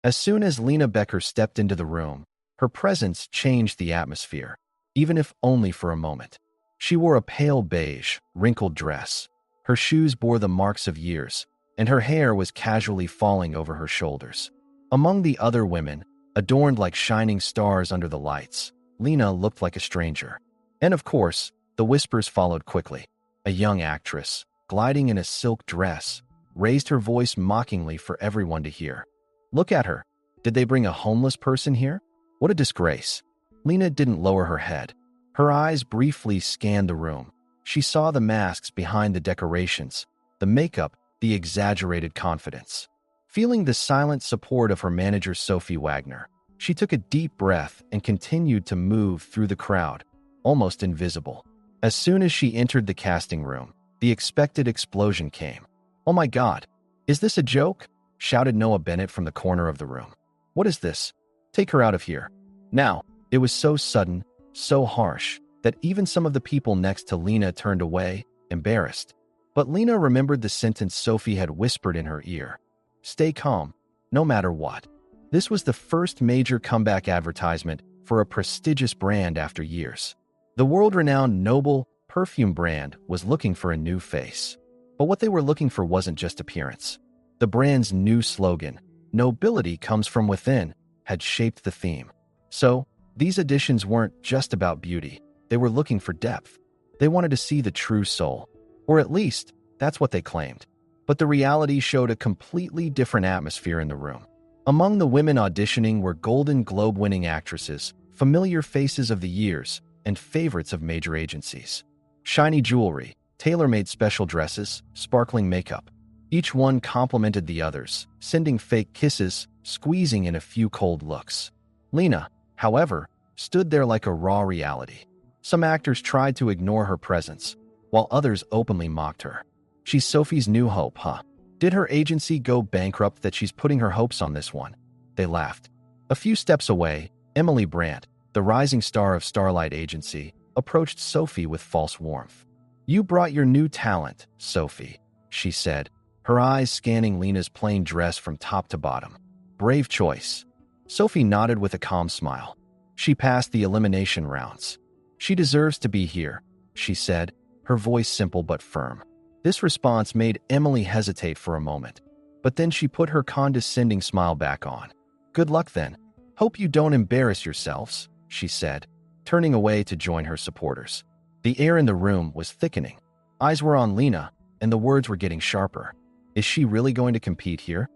As soon as Lena Becker stepped into the room, her presence changed the atmosphere, even if only for a moment. She wore a pale beige, wrinkled dress. Her shoes bore the marks of years, and her hair was casually falling over her shoulders. Among the other women, adorned like shining stars under the lights, Lena looked like a stranger. And of course, the whispers followed quickly. A young actress, gliding in a silk dress, raised her voice mockingly for everyone to hear. "Look at her. Did they bring a homeless person here? What a disgrace." Lena didn't lower her head. Her eyes briefly scanned the room. She saw the masks behind the decorations, the makeup, the exaggerated confidence. Feeling the silent support of her manager Sophie Wagner, she took a deep breath and continued to move through the crowd, almost invisible. As soon as she entered the casting room, the expected explosion came. "Oh my God, is this a joke?" shouted Noah Bennett from the corner of the room. "What is this? Take her out of here." Now, it was so sudden, so harsh, that even some of the people next to Lena turned away, embarrassed. But Lena remembered the sentence Sophie had whispered in her ear. "Stay calm, no matter what." This was the first major comeback advertisement for a prestigious brand after years. The world-renowned Noble perfume brand was looking for a new face. But what they were looking for wasn't just appearance. The brand's new slogan, "Nobility comes from within," had shaped the theme. So, these additions weren't just about beauty. They were looking for depth. They wanted to see the true soul. Or at least, that's what they claimed. But the reality showed a completely different atmosphere in the room. Among the women auditioning were Golden Globe-winning actresses, familiar faces of the years, and favorites of major agencies. Shiny jewelry, tailor-made special dresses, sparkling makeup. Each one complimented the others, sending fake kisses, squeezing in a few cold looks. Lena, however, stood there like a raw reality. Some actors tried to ignore her presence, while others openly mocked her. "She's Sophie's new hope, huh? Did her agency go bankrupt that she's putting her hopes on this one?" They laughed. A few steps away, Emily Brandt, the rising star of Starlight Agency, approached Sophie with false warmth. "You brought your new talent, Sophie," she said, her eyes scanning Lena's plain dress from top to bottom. "Brave choice." Sophie nodded with a calm smile. She passed the elimination rounds. "She deserves to be here," she said, her voice simple but firm. This response made Emily hesitate for a moment, but then she put her condescending smile back on. "Good luck then. Hope you don't embarrass yourselves," she said, turning away to join her supporters. The air in the room was thickening. Eyes were on Lena, and the words were getting sharper. Is she really going to compete here?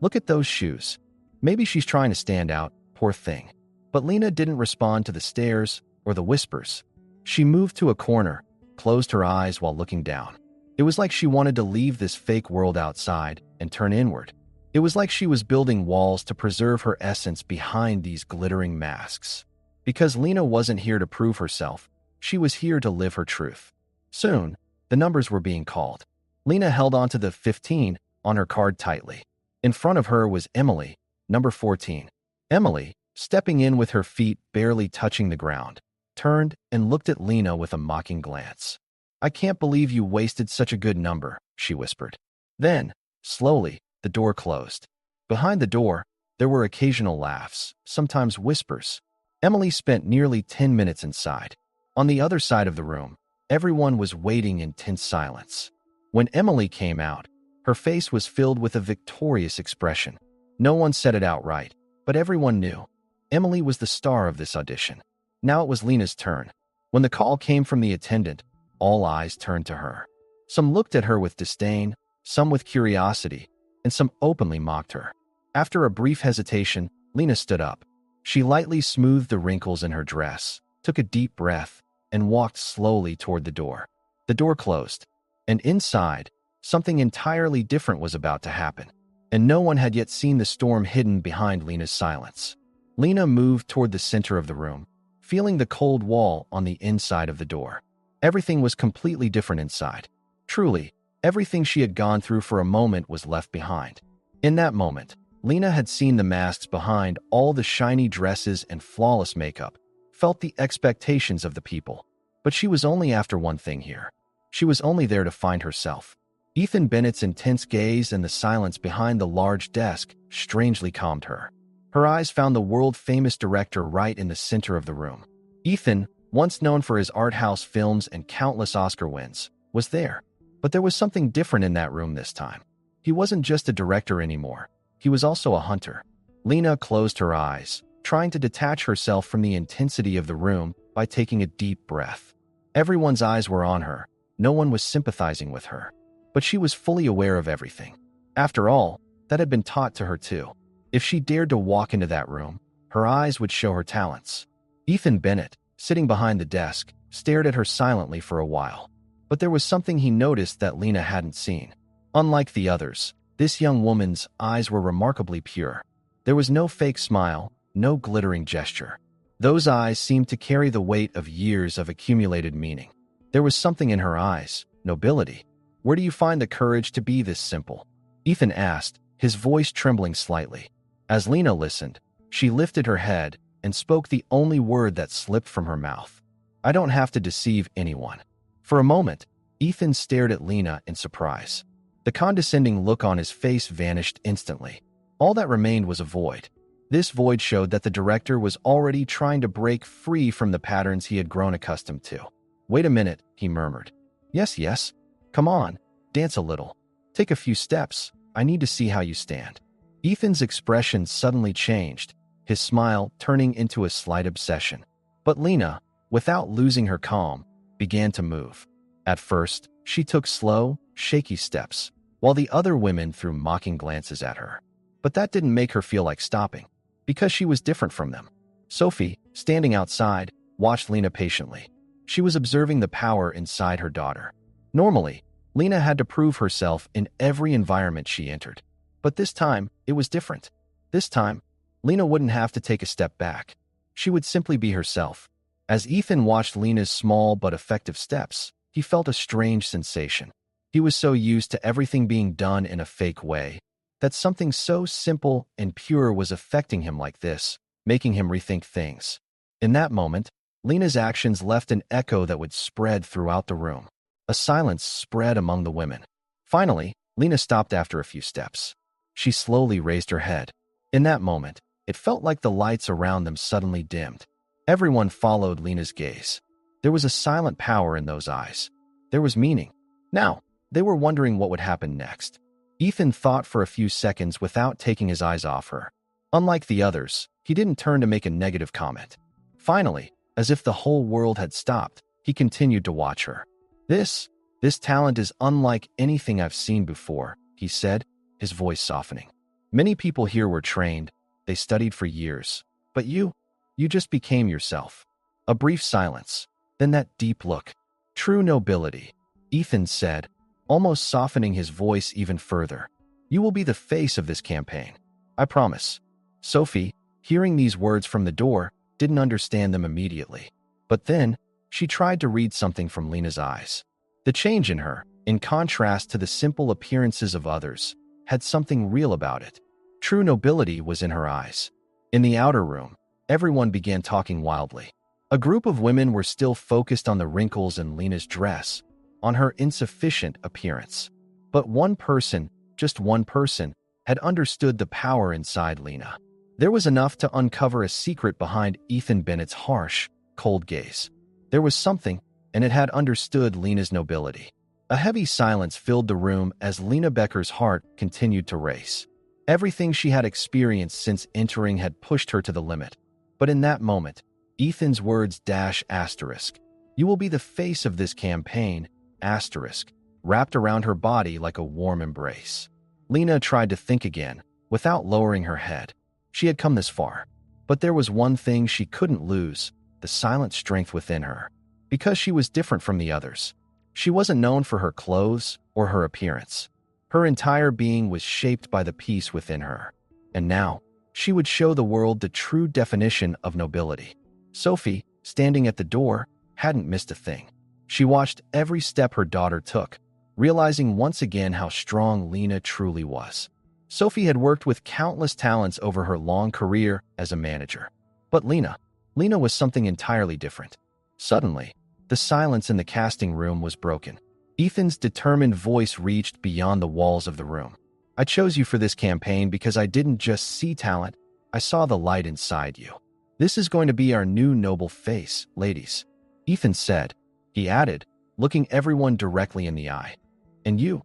Look at those shoes. Maybe she's trying to stand out, poor thing. But Lena didn't respond to the stares or the whispers. She moved to a corner, closed her eyes while looking down. It was like she wanted to leave this fake world outside and turn inward. It was like she was building walls to preserve her essence behind these glittering masks. Because Lena wasn't here to prove herself, she was here to live her truth. Soon, the numbers were being called. Lena held onto the 15 on her card tightly. In front of her was Emily, number 14. Emily, stepping in with her feet barely touching the ground, turned and looked at Lena with a mocking glance. "I can't believe you wasted such a good number," she whispered. Then, slowly, the door closed. Behind the door, there were occasional laughs, sometimes whispers. Emily spent nearly 10 minutes inside. On the other side of the room, everyone was waiting in tense silence. When Emily came out, her face was filled with a victorious expression. No one said it outright, but everyone knew. Emily was the star of this audition. Now it was Lena's turn. When the call came from the attendant, all eyes turned to her. Some looked at her with disdain, some with curiosity, and some openly mocked her. After a brief hesitation, Lena stood up. She lightly smoothed the wrinkles in her dress, took a deep breath, and walked slowly toward the door. The door closed, and inside, something entirely different was about to happen. And no one had yet seen the storm hidden behind Lena's silence. Lena moved toward the center of the room, feeling the cold wall on the inside of the door. Everything was completely different inside. Truly, everything she had gone through for a moment was left behind. In that moment, Lena had seen the masks behind all the shiny dresses and flawless makeup, felt the expectations of the people. But she was only after one thing here. She was only there to find herself. Ethan Bennett's intense gaze and the silence behind the large desk strangely calmed her. Her eyes found the world-famous director right in the center of the room. Ethan, once known for his art house films and countless Oscar wins, was there. But there was something different in that room this time. He wasn't just a director anymore. He was also a hunter. Lena closed her eyes, trying to detach herself from the intensity of the room by taking a deep breath. Everyone's eyes were on her. No one was sympathizing with her. But she was fully aware of everything. After all, that had been taught to her too. If she dared to walk into that room, her eyes would show her talents. Ethan Bennett, sitting behind the desk, stared at her silently for a while. But there was something he noticed that Lena hadn't seen. Unlike the others, this young woman's eyes were remarkably pure. There was no fake smile, no glittering gesture. Those eyes seemed to carry the weight of years of accumulated meaning. There was something in her eyes, nobility. Where do you find the courage to be this simple? Ethan asked, his voice trembling slightly. As Lena listened, she lifted her head and spoke the only word that slipped from her mouth. I don't have to deceive anyone. For a moment, Ethan stared at Lena in surprise. The condescending look on his face vanished instantly. All that remained was a void. This void showed that the director was already trying to break free from the patterns he had grown accustomed to. Wait a minute, he murmured. Yes. Come on, dance a little. Take a few steps. I need to see how you stand. Ethan's expression suddenly changed, his smile turning into a slight obsession. But Lena, without losing her calm, began to move. At first, she took slow, shaky steps, while the other women threw mocking glances at her. But that didn't make her feel like stopping, because she was different from them. Sophie, standing outside, watched Lena patiently. She was observing the power inside her daughter. Normally, Lena had to prove herself in every environment she entered. But this time, it was different. This time, Lena wouldn't have to take a step back. She would simply be herself. As Ethan watched Lena's small but effective steps, he felt a strange sensation. He was so used to everything being done in a fake way, that something so simple and pure was affecting him like this, making him rethink things. In that moment, Lena's actions left an echo that would spread throughout the room. A silence spread among the women. Finally, Lena stopped after a few steps. She slowly raised her head. In that moment, it felt like the lights around them suddenly dimmed. Everyone followed Lena's gaze. There was a silent power in those eyes. There was meaning. Now, they were wondering what would happen next. Ethan thought for a few seconds without taking his eyes off her. Unlike the others, he didn't turn to make a negative comment. Finally, as if the whole world had stopped, he continued to watch her. This talent is unlike anything I've seen before, he said, his voice softening. Many people here were trained, they studied for years. But you just became yourself. A brief silence, then that deep look. True nobility, Ethan said, almost softening his voice even further. You will be the face of this campaign. I promise. Sophie, hearing these words from the door, didn't understand them immediately. But then, she tried to read something from Lena's eyes. The change in her, in contrast to the simple appearances of others, had something real about it. True nobility was in her eyes. In the outer room, everyone began talking wildly. A group of women were still focused on the wrinkles in Lena's dress, on her insufficient appearance. But one person, just one person, had understood the power inside Lena. There was enough to uncover a secret behind Ethan Bennett's harsh, cold gaze. There was something, and it had understood Lena's nobility. A heavy silence filled the room as Lena Becker's heart continued to race. Everything she had experienced since entering had pushed her to the limit. But in that moment, Ethan's words "You will be the face of this campaign," wrapped around her body like a warm embrace. Lena tried to think again, without lowering her head. She had come this far. But there was one thing she couldn't lose, the silent strength within her. Because she was different from the others. She wasn't known for her clothes or her appearance. Her entire being was shaped by the peace within her. And now, she would show the world the true definition of nobility. Sophie, standing at the door, hadn't missed a thing. She watched every step her daughter took, realizing once again how strong Lena truly was. Sophie had worked with countless talents over her long career as a manager. But Lena was something entirely different. Suddenly, the silence in the casting room was broken. Ethan's determined voice reached beyond the walls of the room. I chose you for this campaign because I didn't just see talent, I saw the light inside you. This is going to be our new noble face, ladies, Ethan said. He added, looking everyone directly in the eye. And you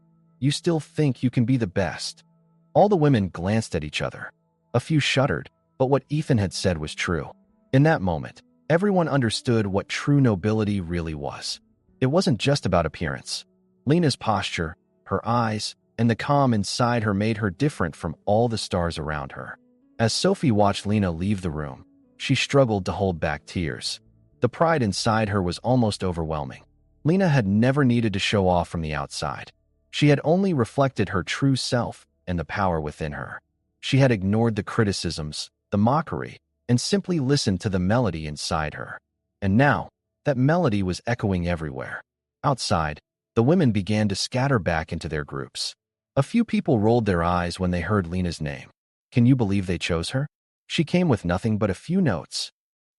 still think you can be the best. All the women glanced at each other. A few shuddered, but what Ethan had said was true. In that moment, everyone understood what true nobility really was. It wasn't just about appearance. Lena's posture, her eyes, and the calm inside her made her different from all the stars around her. As Sophie watched Lena leave the room, she struggled to hold back tears. The pride inside her was almost overwhelming. Lena had never needed to show off from the outside. She had only reflected her true self and the power within her. She had ignored the criticisms, the mockery, and simply listened to the melody inside her. And now, that melody was echoing everywhere. Outside, the women began to scatter back into their groups. A few people rolled their eyes when they heard Lena's name. Can you believe they chose her? She came with nothing but a few notes.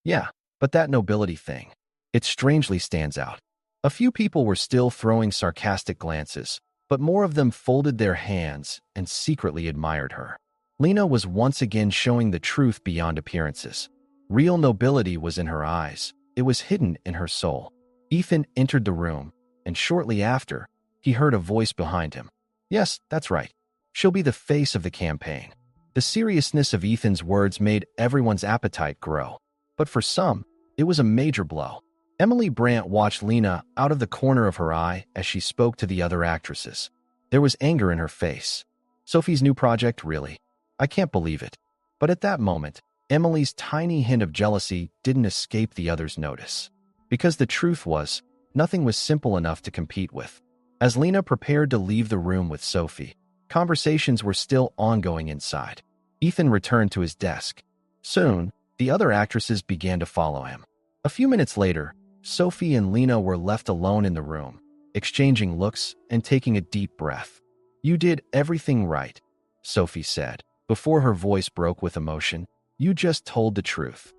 Yeah, but that nobility thing, it strangely stands out. A few people were still throwing sarcastic glances, but more of them folded their hands and secretly admired her. Lena was once again showing the truth beyond appearances. Real nobility was in her eyes. It was hidden in her soul. Ethan entered the room, and shortly after, he heard a voice behind him. Yes, that's right. She'll be the face of the campaign. The seriousness of Ethan's words made everyone's appetite grow. But for some, it was a major blow. Emily Brandt watched Lena out of the corner of her eye as she spoke to the other actresses. There was anger in her face. Sophie's new project, really? I can't believe it. But at that moment, Emily's tiny hint of jealousy didn't escape the others' notice. Because the truth was, nothing was simple enough to compete with. As Lena prepared to leave the room with Sophie, conversations were still ongoing inside. Ethan returned to his desk. Soon, the other actresses began to follow him. A few minutes later, Sophie and Lena were left alone in the room, exchanging looks and taking a deep breath. You did everything right, Sophie said, before her voice broke with emotion. You just told the truth.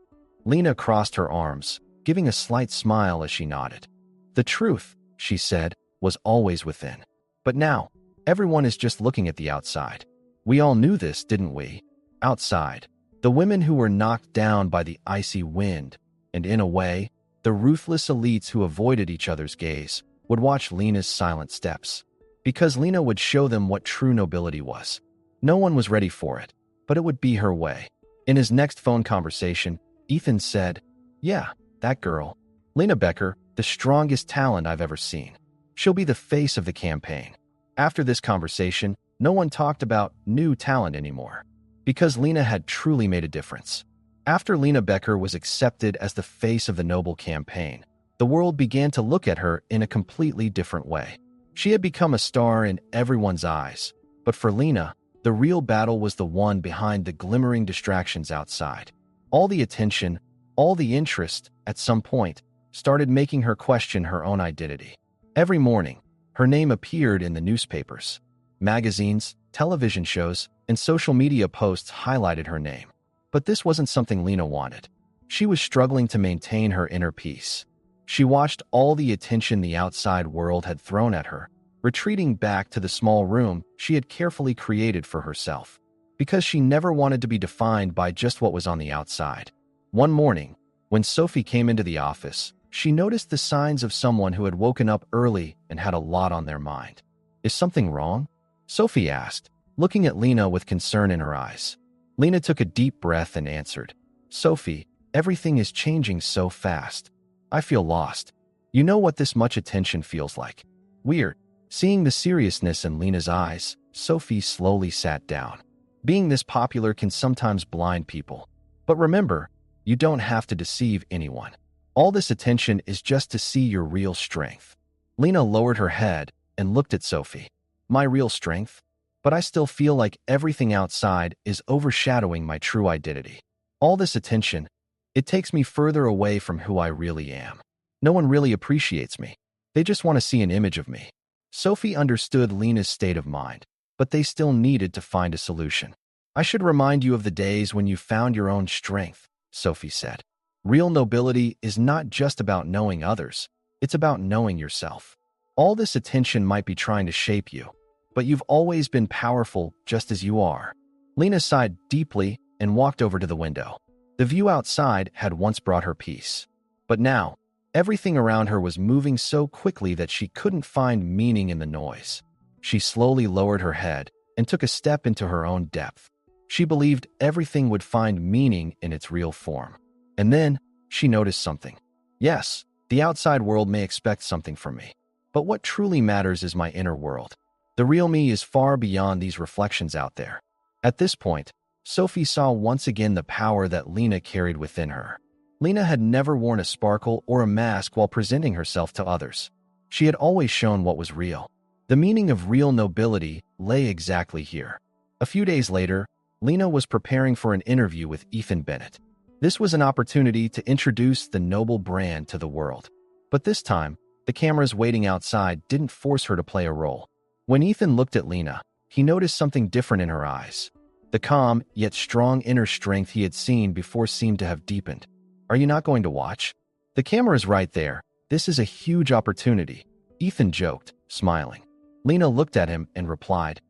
Lena crossed her arms, giving a slight smile as she nodded. The truth, she said, was always within. But now, everyone is just looking at the outside. We all knew this, didn't we? Outside, the women who were knocked down by the icy wind, and in a way, the ruthless elites who avoided each other's gaze, would watch Lena's silent steps. Because Lena would show them what true nobility was. No one was ready for it, but it would be her way. In his next phone conversation, Ethan said, Yeah, that girl. Lena Becker, the strongest talent I've ever seen. She'll be the face of the campaign. After this conversation, no one talked about new talent anymore. Because Lena had truly made a difference. After Lena Becker was accepted as the face of the Noble campaign, the world began to look at her in a completely different way. She had become a star in everyone's eyes, but for Lena, the real battle was the one behind the glimmering distractions outside. All the attention, all the interest, at some point, started making her question her own identity. Every morning, her name appeared in the newspapers. Magazines, television shows, and social media posts highlighted her name. But this wasn't something Lena wanted. She was struggling to maintain her inner peace. She watched all the attention the outside world had thrown at her, retreating back to the small room she had carefully created for herself. Because she never wanted to be defined by just what was on the outside. One morning, when Sophie came into the office, she noticed the signs of someone who had woken up early and had a lot on their mind. Is something wrong? Sophie asked, looking at Lena with concern in her eyes. Lena took a deep breath and answered, Sophie, everything is changing so fast. I feel lost. You know what this much attention feels like. Weird. Seeing the seriousness in Lena's eyes, Sophie slowly sat down. Being this popular can sometimes blind people. But remember, you don't have to deceive anyone. All this attention is just to see your real strength. Lena lowered her head and looked at Sophie. My real strength? But I still feel like everything outside is overshadowing my true identity. All this attention, it takes me further away from who I really am. No one really appreciates me. They just want to see an image of me. Sophie understood Lena's state of mind, but they still needed to find a solution. I should remind you of the days when you found your own strength, Sophie said. Real nobility is not just about knowing others, it's about knowing yourself. All this attention might be trying to shape you, but you've always been powerful just as you are. Lena sighed deeply and walked over to the window. The view outside had once brought her peace. But now, everything around her was moving so quickly that she couldn't find meaning in the noise. She slowly lowered her head and took a step into her own depth. She believed everything would find meaning in its real form. And then, she noticed something. Yes, the outside world may expect something from me, but what truly matters is my inner world. The real me is far beyond these reflections out there. At this point, Sophie saw once again the power that Lena carried within her. Lena had never worn a sparkle or a mask while presenting herself to others. She had always shown what was real. The meaning of real nobility lay exactly here. A few days later, Lena was preparing for an interview with Ethan Bennett. This was an opportunity to introduce the noble brand to the world. But this time, the cameras waiting outside didn't force her to play a role. When Ethan looked at Lena, he noticed something different in her eyes. The calm, yet strong inner strength he had seen before seemed to have deepened. Are you not going to watch? The camera's right there. This is a huge opportunity, Ethan joked, smiling. Lena looked at him and replied,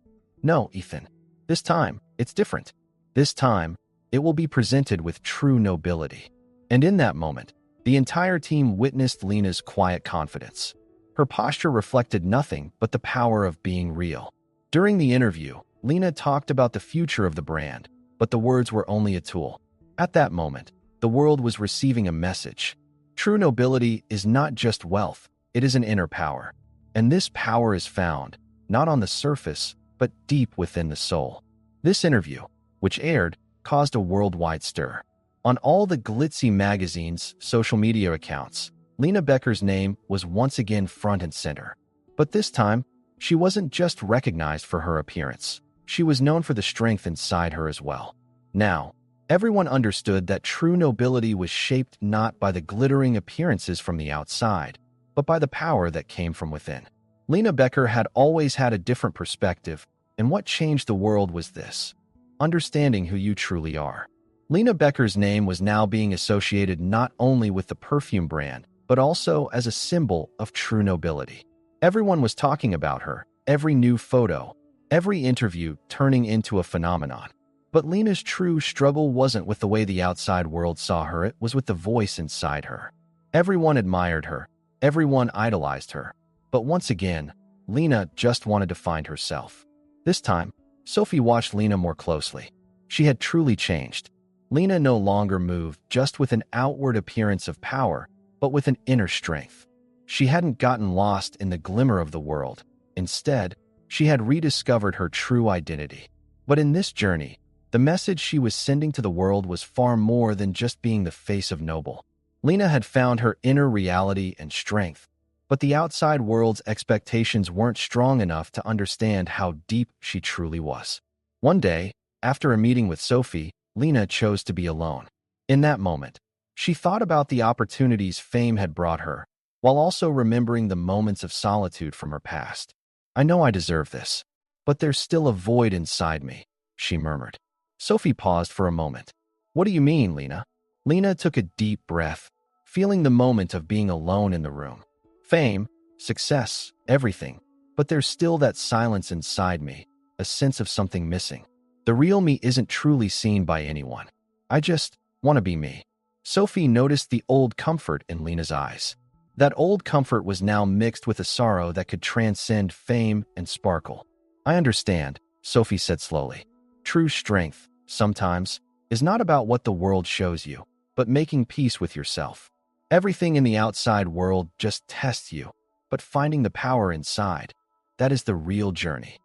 No, Ethan. This time, it's different. This time, it will be presented with true nobility. And in that moment, the entire team witnessed Lena's quiet confidence. Her posture reflected nothing but the power of being real. During the interview, Lena talked about the future of the brand, but the words were only a tool. At that moment, the world was receiving a message. True nobility is not just wealth, it is an inner power. And this power is found, not on the surface, but deep within the soul. This interview, which aired, caused a worldwide stir. On all the glitzy magazines' social media accounts, Lena Becker's name was once again front and center. But this time, she wasn't just recognized for her appearance. She was known for the strength inside her as well. Now, everyone understood that true nobility was shaped not by the glittering appearances from the outside, but by the power that came from within. Lena Becker had always had a different perspective, and what changed the world was this: understanding who you truly are. Lena Becker's name was now being associated not only with the perfume brand, but also as a symbol of true nobility. Everyone was talking about her, every new photo, every interview turning into a phenomenon. But Lena's true struggle wasn't with the way the outside world saw her, it was with the voice inside her. Everyone admired her, everyone idolized her. But once again, Lena just wanted to find herself. This time, Sophie watched Lena more closely. She had truly changed. Lena no longer moved just with an outward appearance of power, but with an inner strength. She hadn't gotten lost in the glimmer of the world. Instead, she had rediscovered her true identity. But in this journey, the message she was sending to the world was far more than just being the face of noble. Lena had found her inner reality and strength, but the outside world's expectations weren't strong enough to understand how deep she truly was. One day, after a meeting with Sophie, Lena chose to be alone. In that moment, she thought about the opportunities fame had brought her, while also remembering the moments of solitude from her past. I know I deserve this, but there's still a void inside me, she murmured. Sophie paused for a moment. What do you mean, Lena? Lena took a deep breath, feeling the moment of being alone in the room. Fame, success, everything, but there's still that silence inside me, a sense of something missing. The real me isn't truly seen by anyone. I just want to be me. Sophie noticed the old comfort in Lena's eyes. That old comfort was now mixed with a sorrow that could transcend fame and sparkle. I understand, Sophie said slowly. True strength, sometimes, is not about what the world shows you, but making peace with yourself. Everything in the outside world just tests you, but finding the power inside, that is the real journey.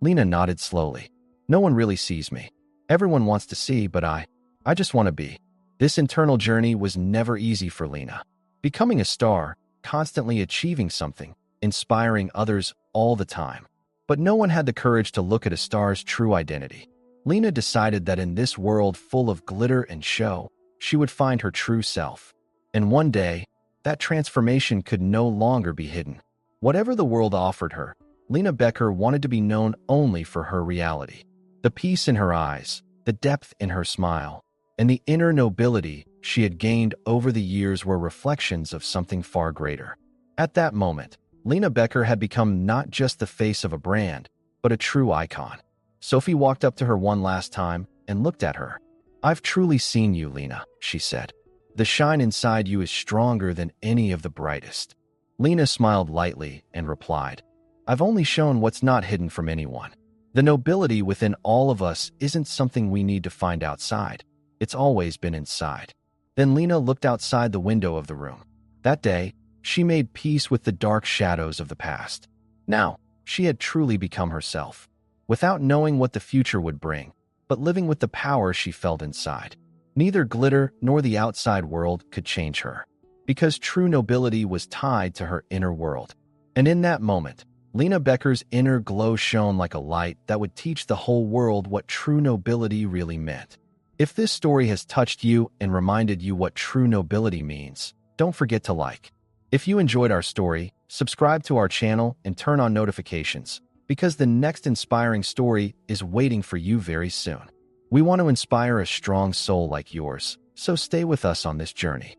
Lena nodded slowly. No one really sees me. Everyone wants to see, but I just want to be. This internal journey was never easy for Lena. Becoming a star, constantly achieving something, inspiring others all the time. But no one had the courage to look at a star's true identity. Lena decided that in this world full of glitter and show, she would find her true self. And one day, that transformation could no longer be hidden. Whatever the world offered her, Lena Becker wanted to be known only for her reality. The peace in her eyes, the depth in her smile, and the inner nobility she had gained over the years were reflections of something far greater. At that moment, Lena Becker had become not just the face of a brand, but a true icon. Sophie walked up to her one last time and looked at her. "I've truly seen you, Lena," she said. "The shine inside you is stronger than any of the brightest." Lena smiled lightly and replied, "I've only shown what's not hidden from anyone. The nobility within all of us isn't something we need to find outside. It's always been inside." Then Lena looked outside the window of the room. That day, she made peace with the dark shadows of the past. Now, she had truly become herself, without knowing what the future would bring, but living with the power she felt inside. Neither glitter nor the outside world could change her, because true nobility was tied to her inner world. And in that moment, Lena Becker's inner glow shone like a light that would teach the whole world what true nobility really meant. If this story has touched you and reminded you what true nobility means, don't forget to like. If you enjoyed our story, subscribe to our channel and turn on notifications, because the next inspiring story is waiting for you very soon. We want to inspire a strong soul like yours, so stay with us on this journey.